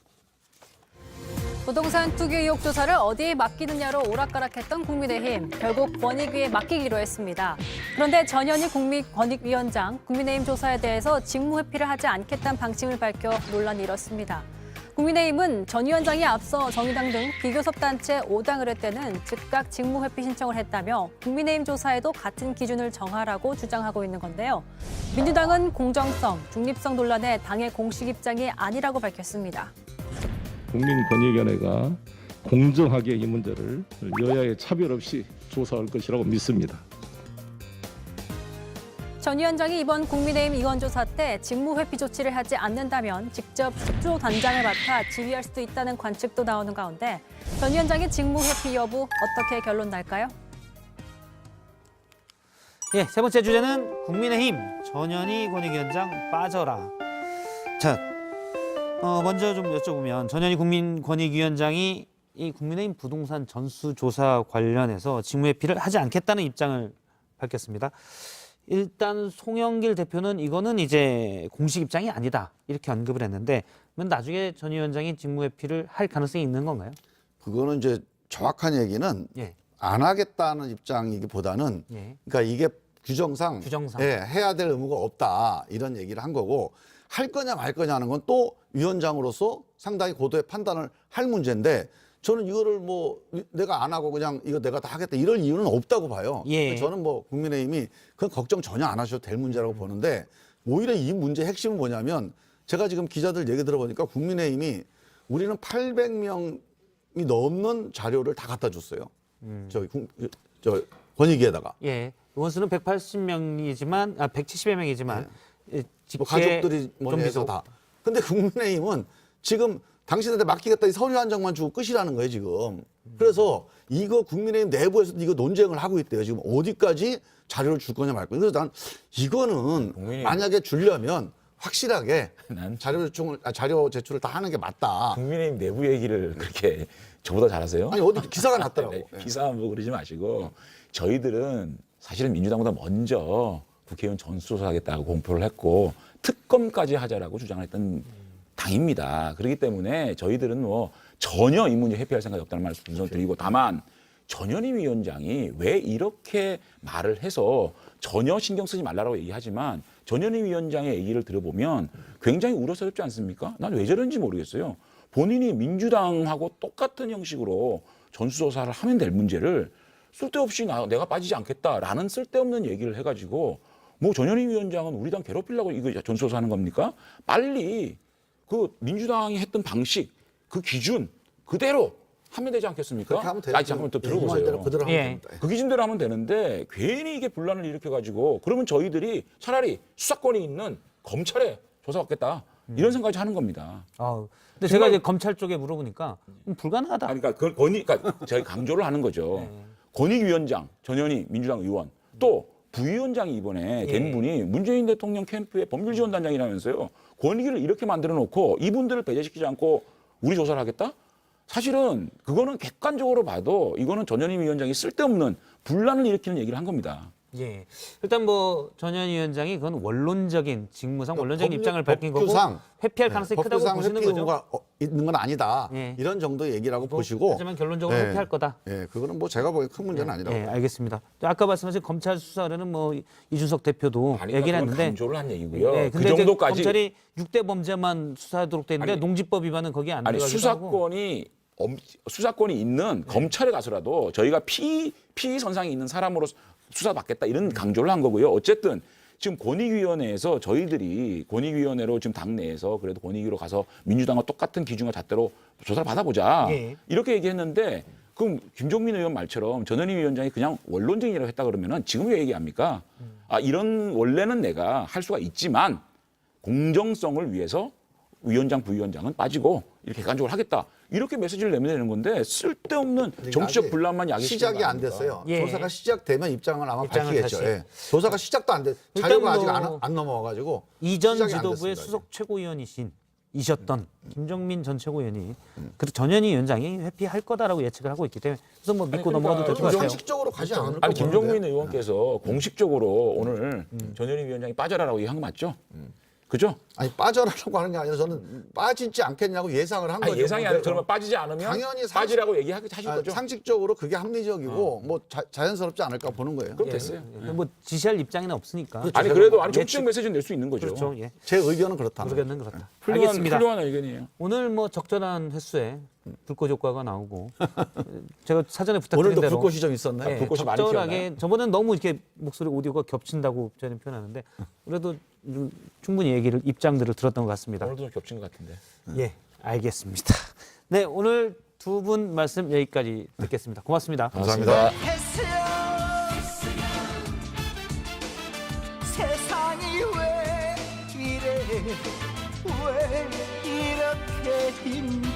부동산 투기 의혹 조사를 어디에 맡기느냐로 오락가락했던 국민의힘. 결국 권익위에 맡기기로 했습니다. 그런데 전현희 국민권익위원장 국민의힘 조사에 대해서 직무 회피를 하지 않겠다는 방침을 밝혀 논란이 일었습니다. 국민의힘은 전 위원장이 앞서 정의당 등 비교섭단체 5당을 할 때는 즉각 직무 회피 신청을 했다며 국민의힘 조사에도 같은 기준을 정하라고 주장하고 있는 건데요. 민주당은 공정성, 중립성 논란에 당의 공식 입장이 아니라고 밝혔습니다. 국민권익위원회가 공정하게 이 문제를 여야의 차별 없이 조사할 것이라고 믿습니다. 전 위원장이 이번 국민의힘 의원조사 때 직무 회피 조치를 하지 않는다면 직접 수조 단장을 맡아 지휘할 수도 있다는 관측도 나오는 가운데 전 위원장의 직무 회피 여부 어떻게 결론 날까요? 예, 세 번째 주제는 국민의힘 전현희 권익위원장 빠져라. 자, 먼저 좀 여쭤보면 전현희 국민권익위원장이 이 국민의힘 부동산 전수조사 관련해서 직무회피를 하지 않겠다는 입장을 밝혔습니다. 일단 송영길 대표는 이거는 이제 공식 입장이 아니다 이렇게 언급을 했는데 그러면 나중에 전 위원장이 직무회피를 할 가능성이 있는 건가요? 그거는 이제 정확한 얘기는 예, 안 하겠다는 입장이기보다는 예. 그러니까 이게 규정상 규정상. 예, 해야 될 의무가 없다 이런 얘기를 한 거고 할 거냐 말 거냐 하는 건 또 위원장으로서 상당히 고도의 판단을 할 문제인데 저는 이거를 뭐 내가 안 하고 그냥 이거 내가 다 하겠다 이럴 이유는 없다고 봐요. 예. 저는 뭐 국민의힘이 그건 걱정 전혀 안 하셔도 될 문제라고 보는데 오히려 이 문제의 핵심은 뭐냐면 제가 지금 기자들 얘기 들어보니까 국민의힘이 우리는 800명이 넘는 자료를 다 갖다 줬어요. 저 권익위에다가. 예, 의원수는 180명이지만 170여 명이지만 직계 뭐 가족들이 좀 뭐니 해서 비속. 다. 근데 국민의힘은 지금 당신한테 맡기겠다 이 서류 한 장만 주고 끝이라는 거예요 지금. 그래서 이거 국민의힘 내부에서도 이거 논쟁을 하고 있대요. 지금 어디까지 자료를 줄 거냐 말 거냐. 그래서 난 이거는 국민의힘- 만약에 주려면 확실하게 난 자료 제출을 다 하는 게 맞다. 국민의힘 내부 얘기를 그렇게 저보다 잘하세요? 아니 어디 기사가 났더라고. 네, 기사 뭐 그러지 마시고 저희들은 사실은 민주당보다 먼저 국회의원 전수조사하겠다고 공표를 했고 특검까지 하자라고 주장을 했던 당입니다. 그렇기 때문에 저희들은 뭐 전혀 이 문제 회피할 생각이 없다는 말씀을 드리고 다만 전현희 위원장이 왜 이렇게 말을 해서 전혀 신경 쓰지 말라고 얘기하지만 전현희 위원장의 얘기를 들어보면 굉장히 우려스럽지 않습니까? 난 왜 저런지 모르겠어요. 본인이 민주당하고 똑같은 형식으로 전수조사를 하면 될 문제를 쓸데없이 내가 빠지지 않겠다라는 쓸데없는 얘기를 해가지고 뭐 전현희 위원장은 우리 당 괴롭히려고 이거 전수조사하는 겁니까? 빨리 그 민주당이 했던 방식, 그 기준 그대로 하면 되지 않겠습니까? 그렇게 하면 되죠. 아니 잠깐만 또 대로 들어보세요. 그대로 하면 예. 됩니다. 그 기준대로 하면 되는데 괜히 이게 분란을 일으켜가지고 그러면 저희들이 차라리 수사권이 있는 검찰에 조사받겠다 이런 생각까지 하는 겁니다. 근데 제가 이제 검찰 쪽에 물어보니까 불가능하다. 아니, 그러니까 그걸 그러니까 저희 강조를 하는 거죠. 권익위원장 전현희 민주당 의원 또 부위원장이 이번에 예. 된 분이 문재인 대통령 캠프의 법률지원단장이라면서요. 권익위를 이렇게 만들어 놓고 이분들을 배제시키지 않고 우리 조사를 하겠다? 사실은 그거는 객관적으로 봐도 이거는 전현희 위원장이 쓸데없는 분란을 일으키는 얘기를 한 겁니다. 예. 일단 뭐 전현 위원장이 그건 원론적인 직무상 원론적인 입장을 밝힌 거고 법규상, 회피할 가능성이 크다고 법규상 보시는 회피 거죠. 의무가 있는 건 아니다. 예. 이런 정도의 얘기라고 보시고. 하지만 결론적으로 예. 회피할 거다. 예, 그거는 뭐 제가 보기엔 큰 문제는 아니라고. 예, 알겠습니다. 아까 말씀하신 검찰 수사는 뭐 이준석 대표도 얘기를 했는데 강조를 한 얘기고요. 예, 그 근데 이제 정도까지 검찰이 6대 범죄만 수사하도록 돼 있는데 아니, 농지법 위반은 거기에 안 아니 들어가기도 하고. 수사권이 있는 검찰에 가서라도 저희가 피의 선상에 있는 사람으로 수사받겠다 이런 강조를 한 거고요. 어쨌든 지금 권익위원회에서 저희들이 권익위원회로 지금 당내에서 그래도 권익위로 가서 민주당과 똑같은 기준과 잣대로 조사를 받아보자 예. 이렇게 얘기했는데 그럼 김종민 의원 말처럼 전현희 위원장이 그냥 원론적이라고 했다 그러면은 지금 왜 얘기합니까? 아 이런 원래는 내가 할 수가 있지만 공정성을 위해서 위원장 부위원장은 빠지고 이렇게 객관적으로 하겠다. 이렇게 메시지를 내면 되는 건데 쓸데없는 정치적 아직 분란만 야기시키는 시작이 거 안 아닙니까? 됐어요. 예. 조사가 시작되면 입장을 아마 입장을 밝히겠죠. 다시. 예. 조사가 시작도 안 돼. 일단 자료가 아직 뭐 안 넘어와가지고 이전 시작이 안 지도부의 됐습니다, 수석 최고위원이셨던 김종민 전 최고위원이 그리고 전현희 위원장이 회피할 거다라고 예측을 하고 있기 때문에 그래서 뭐 믿고 넘어가도 될 것 같아요. 정식적으로 가지 않을 거 아니 김종민 의원께서 공식적으로 오늘 전현희 위원장이 빠져라라고 얘기한 거 맞죠? 그죠? 아니 빠져라라고 하는 게 아니라 저는 빠지지 않겠냐고 예상을 한 아니, 거죠. 예상이 아니라 그러면 빠지지 않으면 당연히 빠지라고 얘기하실 거죠? 상식적으로 그게 합리적이고 뭐 자연스럽지 않을까 보는 거예요. 그럼 됐어요. 뭐 지시할 입장에는 없으니까. 아니 그래도 아니 정치적 메시지는 낼 수 있는 거죠. 그렇죠. 예. 제 의견은 그렇다. 의견은 그렇다. 훌륭한, 알겠습니다. 훌륭한 의견이에요. 오늘 뭐 적절한 횟수에 불꽃 효과가 나오고 제가 사전에 부탁드린 오늘도 대로 불꽃이 좀 있었나요? 예, 불꽃이 많이 적절하게 저번엔 너무 이렇게 목소리 오디오가 겹친다고 저는 표현하는데 그래도 좀 충분히 얘기를 입장들을 들었던 것 같습니다. 오늘도 좀 겹친 것 같은데. 예, 알겠습니다. 네, 오늘 두 분 말씀 여기까지 듣겠습니다. 고맙습니다. 감사합니다. 세상이 왜 이래 왜 이렇게 힘들어